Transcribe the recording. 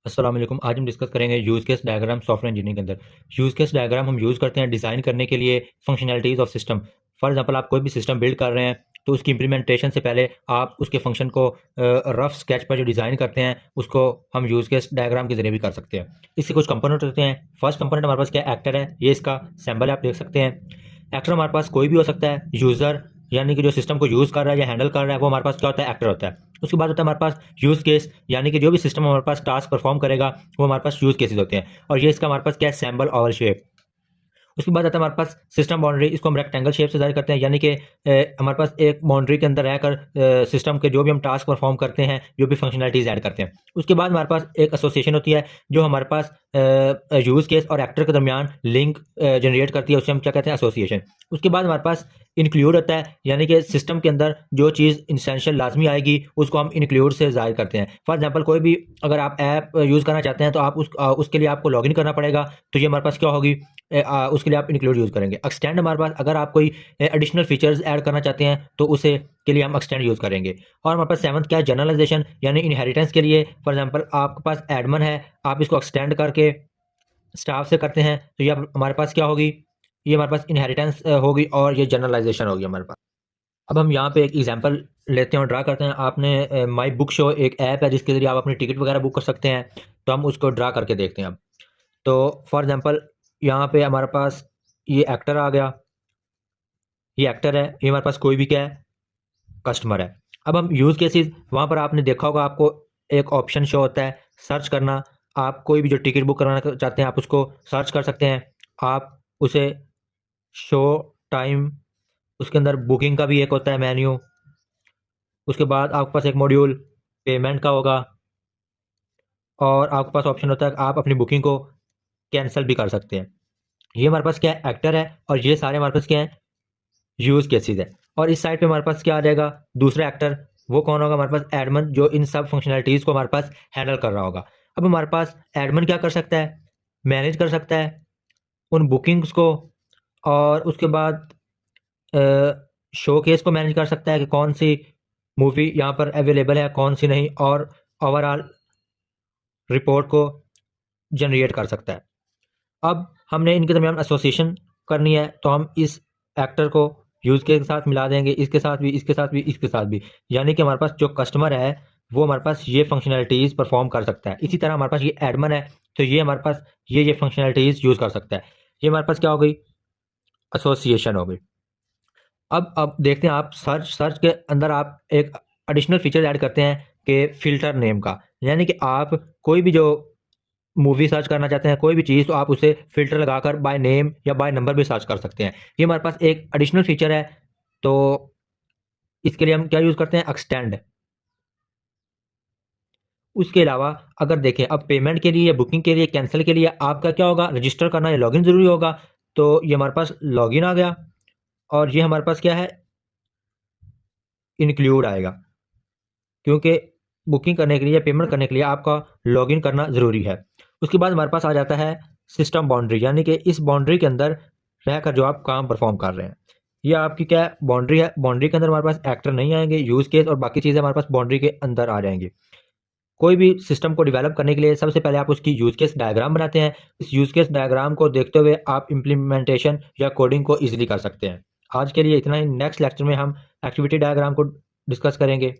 अस्सलाम वालेकुम। आज हम डिस्कस करेंगे use case diagram software engineering के अंदर। यूज़ केस डायग्राम हम यूज़ करते हैं डिज़ाइन करने के लिए functionalities of system. For example आप कोई भी सिस्टम बिल्ड कर रहे हैं तो उसकी इंप्लीमेंटेशन से पहले आप उसके फंक्शन को रफ स्केच पर जो डिज़ाइन करते हैं उसको हम यूज़ केस डायग्राम के ज़रिए भी कर सकते हैं। इसके कुछ कंपोनेंट होते हैं। फर्स्ट कंपोनेंट हमारे पास क्या है? एक्टर है। ये इसका सिंबल आप देख सकते हैं। एक्टर हमारे पास कोई भी हो सकता है। यूज़र यानी कि जो सिस्टम को यूज़ कर रहा है या हैंडल कर रहा है वो हमारे पास क्या होता है? एक्टर होता है। उसके बाद होता है हमारे पास यूज़ केस, यानी कि जो भी सिस्टम हमारे पास टास्क परफॉर्म करेगा वो हमारे पास यूज़ केसेस होते हैं। और ये इसका हमारे पास क्या है? Symbol Oval shape. उसके बाद आता है हमारे पास सिस्टम बाउंड्री। इसको हम रेक्टेंगल शेप से ज़ाहिर करते हैं, यानी कि हमारे पास एक बाउंड्री के अंदर रहकर सिस्टम के जो भी हम टास्क परफॉर्म करते हैं, जो भी फंक्शनलिटीज़ ऐड करते हैं। उसके बाद हमारे पास एक एसोसिएशन होती है जो हमारे पास यूज़ केस और एक्टर के दरमियान लिंक जनरेट करती है, उसे हम क्या कहते हैं? एसोसिएशन। उसके बाद हमारे पास इंक्लूड होता है, यानी कि सिस्टम के अंदर जो चीज़ इंसेंशियल लाजमी आएगी उसको हम इंक्लूड से ज़ाहिर करते हैं। फॉर एग्जांपल कोई भी अगर आप ऐप यूज़ करना चाहते हैं तो आप उसके लिए आपको लॉगिन करना पड़ेगा, तो ये हमारे पास क्या होगी? उसके लिए आप इंक्लूड यूज़ करेंगे। एक्सटेंड हमारे पास अगर आप कोई एडिशनल फीचर्स ऐड करना चाहते हैं तो उसे के लिए हम एक्सटेंड यूज़ करेंगे। और हमारे पास सेवंथ क्या है? जनरलाइजेशन, यानी इनहेरिटेंस के लिए फॉर एग्जांपल आपके पास एडमन है, आप इसको एक्सटेंड करके स्टाफ से करते हैं तो ये हमारे पास क्या होगी? ये हमारे पास इनहेरिटेंस होगी और ये जनरलाइजेशन होगी हमारे पास। अब हम यहाँ पे एक एग्जांपल लेते हैं और ड्रा करते हैं। आपने माई बुक शो एक ऐप है जिसके ज़रिए आप अपनी टिकट वगैरह बुक कर सकते हैं, तो हम उसको ड्रा करके देखते हैं अब। तो फॉर एग्जांपल यहाँ पे हमारे पास ये एक्टर आ गया, ये एक्टर है, ये हमारे पास कोई भी क्या है? कस्टमर है। अब हम यूज़ केसेस, वहाँ पर आपने देखा होगा आपको एक ऑप्शन शो होता है सर्च करना। आप कोई भी जो टिकट बुक कराना चाहते हैं आप उसको सर्च कर सकते हैं। आप उसे शो टाइम, उसके अंदर बुकिंग का भी एक होता है मेन्यू। उसके बाद आपके पास एक मॉड्यूल पेमेंट का होगा और आपके पास ऑप्शन होता है आप अपनी बुकिंग को कैंसिल भी कर सकते हैं। ये हमारे पास क्या है? एक्टर है। और ये सारे हमारे पास क्या है? यूज़ केसेस है। और इस साइड पे हमारे पास क्या आ जाएगा? दूसरा एक्टर। वो कौन होगा? हमारे पास एडमन, जो इन सब फंक्शनैलिटीज़ को हमारे पास हैंडल कर रहा होगा। अब हमारे पास एडमन क्या कर सकता है? मैनेज कर सकता है उन बुकिंग्स को, और उसके बाद शोकेस को मैनेज कर सकता है कि कौन सी मूवी यहाँ पर अवेलेबल है, कौन सी नहीं, और ओवरऑल रिपोर्ट को जनरेट कर सकता है। अब हमने इनके दरमियान एसोसिएशन करनी है, तो हम इस एक्टर को यूज़ के साथ मिला देंगे, इसके साथ भी, इसके साथ भी, इसके साथ भी। यानी कि हमारे पास जो कस्टमर है वो हमारे पास ये फंक्शनैलिटीज़ परफॉर्म कर सकता है। इसी तरह हमारे पास ये एडमन है, तो ये हमारे पास ये फंक्शनैलिटीज़ यूज़ कर सकता है। ये हमारे पास क्या हो गई? एसोसिएशन हो गई। अब देखते हैं, आप सर्च सर्च के अंदर आप एक एडिशनल फीचर ऐड करते हैं कि फ़िल्टर नेम का, यानी कि आप कोई भी जो मूवी सर्च करना चाहते हैं, कोई भी चीज़, तो आप उसे फ़िल्टर लगाकर बाय नेम या बाय नंबर भी सर्च कर सकते हैं। ये हमारे पास एक एडिशनल फीचर है, तो इसके लिए हम क्या यूज़ करते हैं? एक्सटेंड। उसके अलावा अगर देखें, अब पेमेंट के लिए, बुकिंग के लिए, कैंसिल के लिए आपका क्या होगा? रजिस्टर करना या लॉगिन ज़रूरी होगा। तो ये हमारे पास लॉगिन आ गया, और ये हमारे पास क्या है? इंक्लूड आएगा, क्योंकि बुकिंग करने के लिए या पेमेंट करने के लिए आपका लॉगिन करना ज़रूरी है। उसके बाद हमारे पास आ जाता है सिस्टम बाउंड्री, यानी कि इस बाउंड्री के अंदर रहकर जो आप काम परफॉर्म कर रहे हैं। ये आपकी क्या है? बाउंड्री है। बाउंड्री के अंदर हमारे पास एक्टर नहीं आएंगे, यूज़ केस और बाकी चीज़ें हमारे पास बाउंड्री के अंदर आ जाएंगी। कोई भी सिस्टम को डेवलप करने के लिए सबसे पहले आप उसकी यूज़ केस डायग्राम बनाते हैं। इस यूज़ केस डायग्राम को देखते हुए आप इम्प्लीमेंटेशन या कोडिंग को ईजिली कर सकते हैं। आज के लिए इतना ही। नेक्स्ट लेक्चर में हम एक्टिविटी डायग्राम को डिस्कस करेंगे।